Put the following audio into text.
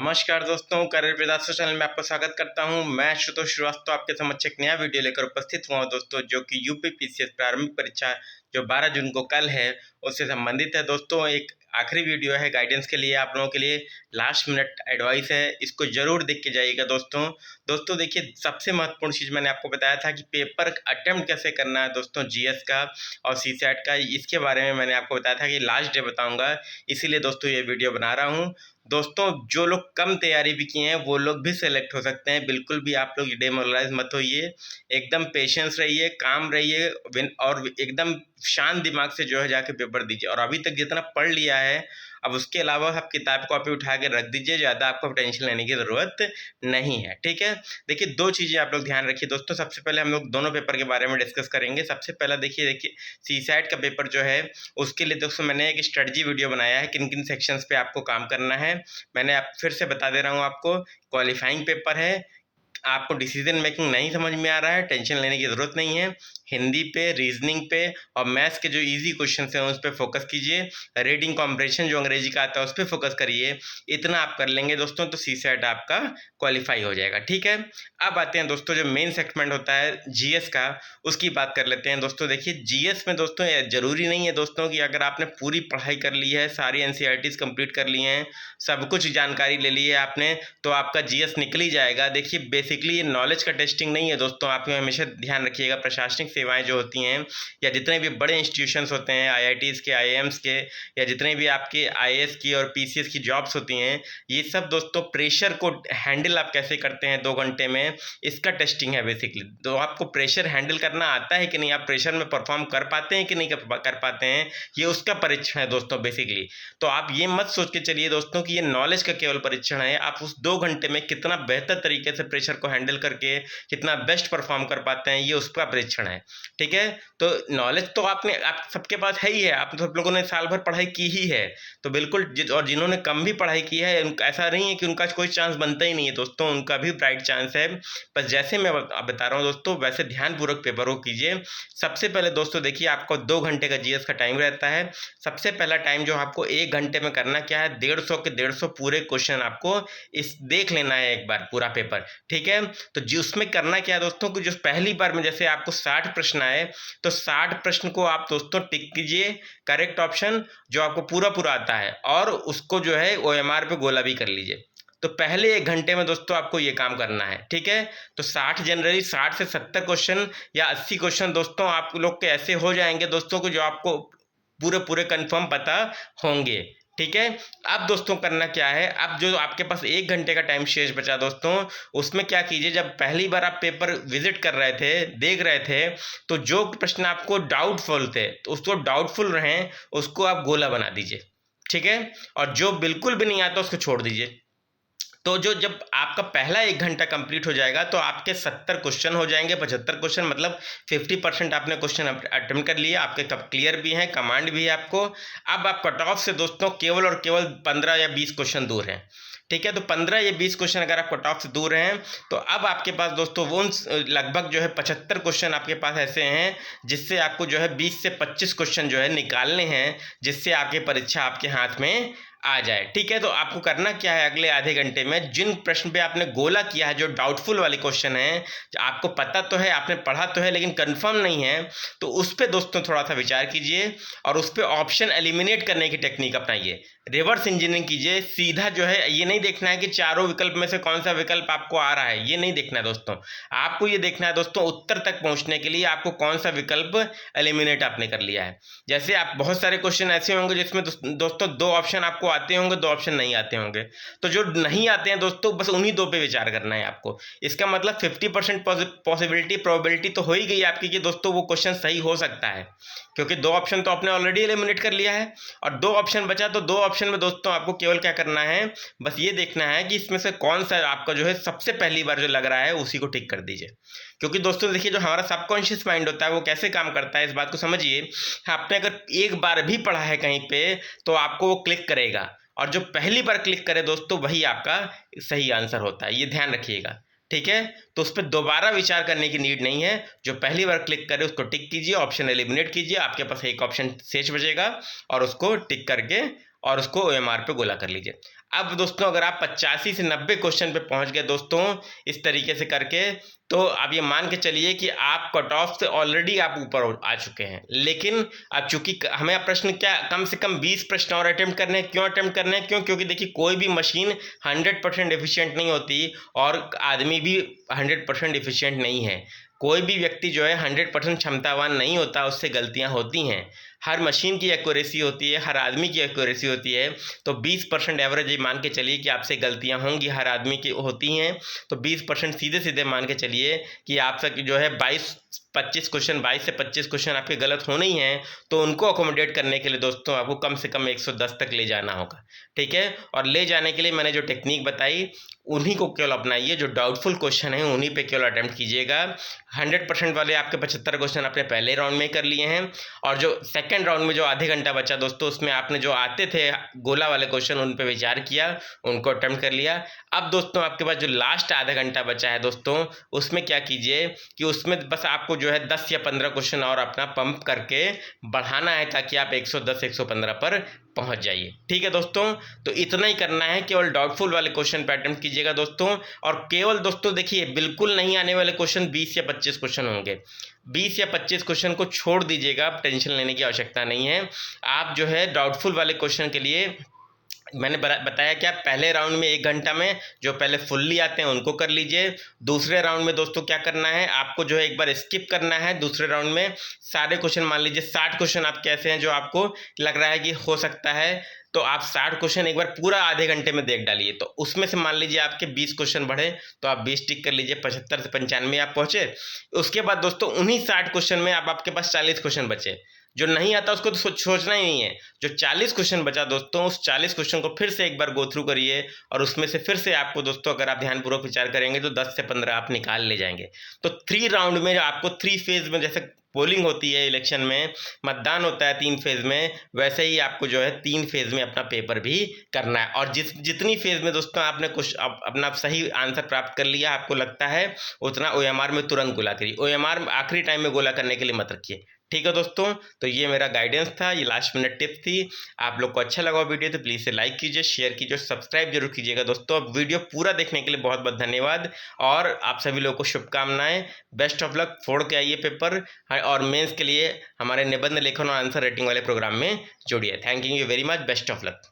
नमस्कार दोस्तों, करियर प्रदाता चैनल में आपका स्वागत करता हूं। मैं आशुतोष श्रीवास्तव आपके समक्ष एक नया वीडियो लेकर उपस्थित हुआ हूं दोस्तों, जो कि यूपी पीसीएस प्रारंभिक परीक्षा जो 12 जून को कल है उससे संबंधित है। दोस्तों एक आखिरी वीडियो है गाइडेंस के लिए, आप लोगों के लिए लास्ट मिनट एडवाइस है, इसको जरूर देख के जाइएगा दोस्तों देखिए, सबसे महत्वपूर्ण चीज़ मैंने आपको बताया था कि पेपर अटेम्प्ट कैसे करना है दोस्तों, जीएस का और सीसैट का, इसके बारे में मैंने आपको बताया था कि लास्ट डे बताऊंगा, इसीलिए दोस्तों ये वीडियो बना रहा हूँ। दोस्तों जो लोग कम तैयारी भी किए हैं वो लोग भी सेलेक्ट हो सकते हैं। बिल्कुल भी आप लोग डिमोरलाइज मत होइए, एकदम पेशेंस रहिए, काम रहिए और एकदम शांत दिमाग से जो है जाके पेपर दीजिए। और अभी तक जितना पढ़ लिया है अब उसके अलावा आप किताब कॉपी उठा के रख दीजिए, ज़्यादा आपको टेंशन लेने की ज़रूरत नहीं है, ठीक है। देखिए दो चीज़ें आप लोग ध्यान रखिए दोस्तों। सबसे पहले हम लोग दोनों पेपर के बारे में डिस्कस करेंगे। सबसे पहला देखिए सीसैट का पेपर जो है उसके लिए दोस्तों मैंने एक स्ट्रेटजी वीडियो बनाया है, किन किन सेक्शंस पे आपको काम करना है। मैंने आप फिर से बता दे रहा हूँ आपको, क्वालिफाइंग पेपर है, आपको डिसीजन मेकिंग नहीं समझ में आ रहा है, टेंशन लेने की ज़रूरत नहीं है। हिंदी पे, रीजनिंग पे और मैथ्स के जो इजी क्वेश्चन हैं उस पर फोकस कीजिए। रीडिंग कॉम्प्रिहेंशन जो अंग्रेजी का आता है उस पर फोकस करिए। इतना आप कर लेंगे दोस्तों तो सीसैट आपका क्वालिफाई हो जाएगा, ठीक है। अब आते हैं दोस्तों जो मेन सेगमेंट होता है जीएस का, उसकी बात कर लेते हैं दोस्तों। देखिए जीएस में दोस्तों ज़रूरी नहीं है दोस्तों कि अगर आपने पूरी पढ़ाई कर ली है, सारी एनसीईआरटीज़ कंप्लीट कर ली हैं, सब कुछ जानकारी ले ली है आपने, तो आपका जीएस निकल ही जाएगा। देखिए बेसिकली ये नॉलेज का टेस्टिंग नहीं है दोस्तों, आप हमेशा ध्यान रखिएगा। प्रशासनिक सेवाएं जो होती हैं या जितने भी बड़े इंस्टीट्यूशंस होते हैं, आईआईटीज़ के, आईआईएम्स के, या जितने भी आपके आईएएस की और पीसीएस की जॉब्स होती हैं, ये सब दोस्तों प्रेशर को हैंडल आप कैसे करते हैं 2 घंटे में, इसका टेस्टिंग है बेसिकली। तो आपको प्रेशर हैंडल करना आता है कि नहीं, आप प्रेशर में परफॉर्म कर पाते हैं कि नहीं कर पाते हैं, ये उसका परीक्षण है दोस्तों बेसिकली। तो आप ये मत सोच के चलिए दोस्तों कि ये नॉलेज का केवल परीक्षण है। आप उस 2 घंटे में कितना बेहतर तरीके से प्रेशर को हैंडल करके कितना बेस्ट परफॉर्म कर पाते हैं, ये उसका परीक्षण है, ठीक है। तो नॉलेज तो आप सबके पास है ही है, आप सब लोगों ने साल भर पढ़ाई की ही है, तो बिल्कुल और जिन्होंने कम भी पढ़ाई की है ऐसा नहीं है कि उनका कोई चांस बनता ही नहीं है दोस्तों, उनका भी ब्राइट चांस है। बस जैसे मैं बता रहा हूँ दोस्तों वैसे ध्यानपूर्वक पेपर को कीजिए। सबसे पहले दोस्तों देखिए, आपको 2 घंटे का जीएस का टाइम रहता है। सबसे पहला टाइम जो आपको 1 घंटे में करना क्या है, 150 के 150 पूरे क्वेश्चन आपको इस देख लेना है एक बार पूरा पेपर, ठीक है। तो जी उसमें करना क्या है दोस्तों कि जो पहली बार में जैसे आपको 60 प्रश्न आए तो 60 प्रश्न को आप दोस्तों टिक कीजिए करेक्ट ऑप्शन जो आपको पूरा आता है, और उसको जो है ओएमआर पे गोला भी कर लीजिए। तो पहले 1 घंटे में दोस्तों आपको ये काम करना है, ठीक है। तो 60 जनरली 60 से 70 क्वेश्चन या 80 क्वेश्चन दोस्तों आप लोग के ऐसे हो जाएंगे दोस्तों को जो आपको पूरे कंफर्म पता होंगे, ठीक है। अब दोस्तों करना क्या है, अब जो आपके पास 1 घंटे का टाइम शेष बचा दोस्तों, उसमें क्या कीजिए, जब पहली बार आप पेपर विजिट कर रहे थे, देख रहे थे, तो जो प्रश्न आपको डाउटफुल थे तो उसको डाउटफुल रहें उसको आप गोला बना दीजिए, ठीक है। और जो बिल्कुल भी नहीं आता उसको छोड़ दीजिए। तो जो जब आपका पहला 1 घंटा कंप्लीट हो जाएगा तो आपके 70 क्वेश्चन हो जाएंगे, 75 क्वेश्चन, मतलब 50% आपने क्वेश्चन अटेम्प्ट कर लिए, आपके क्लियर भी हैं, कमांड भी है आपको। अब आप कट ऑफ से दोस्तों केवल और केवल 15 या 20 क्वेश्चन दूर हैं, ठीक है। तो 15 या 20 क्वेश्चन अगर आप कट ऑफ से दूर हैं तो अब आपके पास दोस्तों वो लगभग जो है 75 क्वेश्चन आपके पास ऐसे हैं जिससे आपको जो है 20 से 25 क्वेश्चन जो है निकालने हैं, जिससे आपकी परीक्षा आपके हाथ में आ जाए, ठीक है। तो आपको करना क्या है, अगले आधे घंटे में जिन प्रश्न पे आपने गोला किया है, जो डाउटफुल वाले क्वेश्चन हैं, आपको पता तो है, आपने पढ़ा तो है, लेकिन कंफर्म नहीं है, तो उस पर दोस्तों थोड़ा सा विचार कीजिए और उस पर ऑप्शन एलिमिनेट करने की टेक्निक अपनाइए, रिवर्स इंजीनियरिंग कीजिए। सीधा जो है ये नहीं देखना है कि चारों विकल्प में से कौन सा विकल्प आपको आ रहा है, ये नहीं देखना है दोस्तों। आपको ये देखना है दोस्तों उत्तर तक पहुंचने के लिए आपको कौन सा विकल्प एलिमिनेट आपने कर लिया है। जैसे आप बहुत सारे क्वेश्चन ऐसे होंगे जिसमें दोस्तों 2 ऑप्शन आपको आते होंगे, 2 ऑप्शन नहीं आते होंगे, तो जो नहीं आते हैं दोस्तों बस उन्हीं 2 पे विचार करना है आपको। इसका मतलब 50% पॉसिबिलिटी, प्रोबेबिलिटी तो हो ही गई आपकी कि दोस्तों वो क्वेश्चन सही हो सकता है, क्योंकि 2 ऑप्शन तो आपने ऑलरेडी एलिमिनेट कर लिया है और 2 ऑप्शन बचा। तो 2 ऑप्शन में दोस्तों आपको केवल क्या करना है, बस ये देखना है कि इसमें से कौन सा आपका जो है सबसे पहली बार जो लग रहा है उसी को टिक कर दीजिए। क्योंकि दोस्तों देखिए जो हमारा सबकॉन्शियस माइंड होता है वो कैसे काम करता है इस बात को समझिए। आपने अगर एक बार भी पढ़ा है कहीं पे तो आपको वो क्लिक करेगा, और जो पहली बार क्लिक करे दोस्तों वही आपका सही आंसर होता है, ये ध्यान रखिएगा, ठीक है। तो उस पर दोबारा विचार करने की नीड नहीं है, जो पहली बार क्लिक करे उसको टिक कीजिए, ऑप्शन एलिमिनेट कीजिए, आपके पास एक ऑप्शन शेष बचेगा और उसको टिक करके और उसको ओएमआर पे गोला कर लीजिए। अब दोस्तों अगर आप 85 से 90 क्वेश्चन पे पहुंच गए दोस्तों इस तरीके से करके, तो आप ये मान के चलिए कि आप कट ऑफ से ऑलरेडी आप ऊपर आ चुके हैं। लेकिन अब चूंकि हमें प्रश्न क्या कम से कम 20 प्रश्न और अटेम्प्ट करने हैं। क्यों अटेम्प्ट करने हैं? क्यों? क्योंकि देखिए कोई भी मशीन 100% एफिशिएंट नहीं होती और आदमी भी 100% एफिशिएंट नहीं है। कोई भी व्यक्ति जो है 100% क्षमतावान नहीं होता, उससे गलतियां होती हैं। हर मशीन की एक्यूरेसी होती है, हर आदमी की एक्यूरेसी होती है। तो 20% एवरेज मान के चलिए कि आपसे गलतियां होंगी, हर आदमी की होती हैं। तो 20% सीधे सीधे मान के चलिए कि आपसे जो है 22 से 25 क्वेश्चन आपके गलत होने ही हैं। तो उनको अकोमोडेट करने के लिए दोस्तों आपको कम से कम 110 तक ले जाना होगा, ठीक है। और ले जाने के लिए मैंने जो टेक्निक बताई उन्हीं को केवल अपनाइए। जो डाउटफुल क्वेश्चन है उन्हीं पे केवल अटेम्प्ट कीजिएगा। 100% वाले आपके 75 क्वेश्चन आपने पहले राउंड में कर लिए हैं, और जो सेकंड राउंड में जो आधे घंटा बचा दोस्तों उसमें आपने जो आते थे गोला वाले क्वेश्चन उन पे विचार किया, उनको अटेम्प्ट कर लिया। अब दोस्तों आपके पास जो लास्ट आधा घंटा बचा है दोस्तों, उसमें क्या कीजिए कि उसमें बस आपको जो है 10 या 15 क्वेश्चन और अपना पंप करके बढ़ाना है, ताकि आप 110 115 पर पहुंच जाइए, ठीक है दोस्तों। तो इतना ही करना है, केवल डाउटफुल वाले क्वेश्चन पे अटेम्प्ट कीजिएगा दोस्तों। और केवल दोस्तों देखिए बिल्कुल नहीं आने वाले क्वेश्चन 20 या 25 क्वेश्चन होंगे। 20 या 25 क्वेश्चन को छोड़ दीजिएगा, आप टेंशन लेने की आवश्यकता नहीं है। आप जो है डाउटफुल वाले क्वेश्चन के लिए मैंने बताया कि आप पहले राउंड में 1 घंटा में जो पहले फुल्ली आते हैं उनको कर लीजिए। दूसरे राउंड में दोस्तों क्या करना है, आपको जो है एक बार स्किप करना है। दूसरे राउंड में सारे क्वेश्चन, मान लीजिए 60 क्वेश्चन आप कैसे हैं जो आपको लग रहा है कि हो सकता है, तो आप 60 क्वेश्चन एक बार पूरा आधे घंटे में देख डालिए। तो उसमें से मान लीजिए आपके 20 क्वेश्चन बढ़े तो आप 20 टिक कर लीजिए, 75 से 95 आप पहुंचे। उसके बाद दोस्तों उन्हीं 60 क्वेश्चन में आपके पास 40 क्वेश्चन बचे। जो नहीं आता उसको तो सोचना ही नहीं है। जो 40 क्वेश्चन बचा दोस्तों, उस 40 क्वेश्चन को फिर से एक बार गो थ्रू करिए, और उसमें से फिर से आपको दोस्तों अगर आप ध्यानपूर्वक विचार करेंगे तो 10 से 15 आप निकाल ले जाएंगे। तो 3 राउंड में आपको 3 फेज में, जैसे पोलिंग होती है इलेक्शन में, मतदान होता है 3 फेज में, वैसे ही आपको जो है 3 फेज में अपना पेपर भी करना है। और जितनी फेज में दोस्तों आपने कुछ अपना सही आंसर प्राप्त कर लिया आपको लगता है, उतना OMR में तुरंत गोला करिए। OMR आखिरी टाइम में गोला करने के लिए मत रखिए, ठीक है दोस्तों। तो ये मेरा गाइडेंस था, ये लास्ट मिनट टिप थी। आप लोग को अच्छा लगा वीडियो तो प्लीज़ से लाइक कीजिए, शेयर कीजिए, सब्सक्राइब जरूर कीजिएगा दोस्तों। अब वीडियो पूरा देखने के लिए बहुत बहुत धन्यवाद, और आप सभी लोगों को शुभकामनाएं। बेस्ट ऑफ लक, फोड़ के आइए पेपर, और मेंस के लिए हमारे निबंध लेखन और आंसर राइटिंग वाले प्रोग्राम में जुड़िए। Thank you very much, best of luck.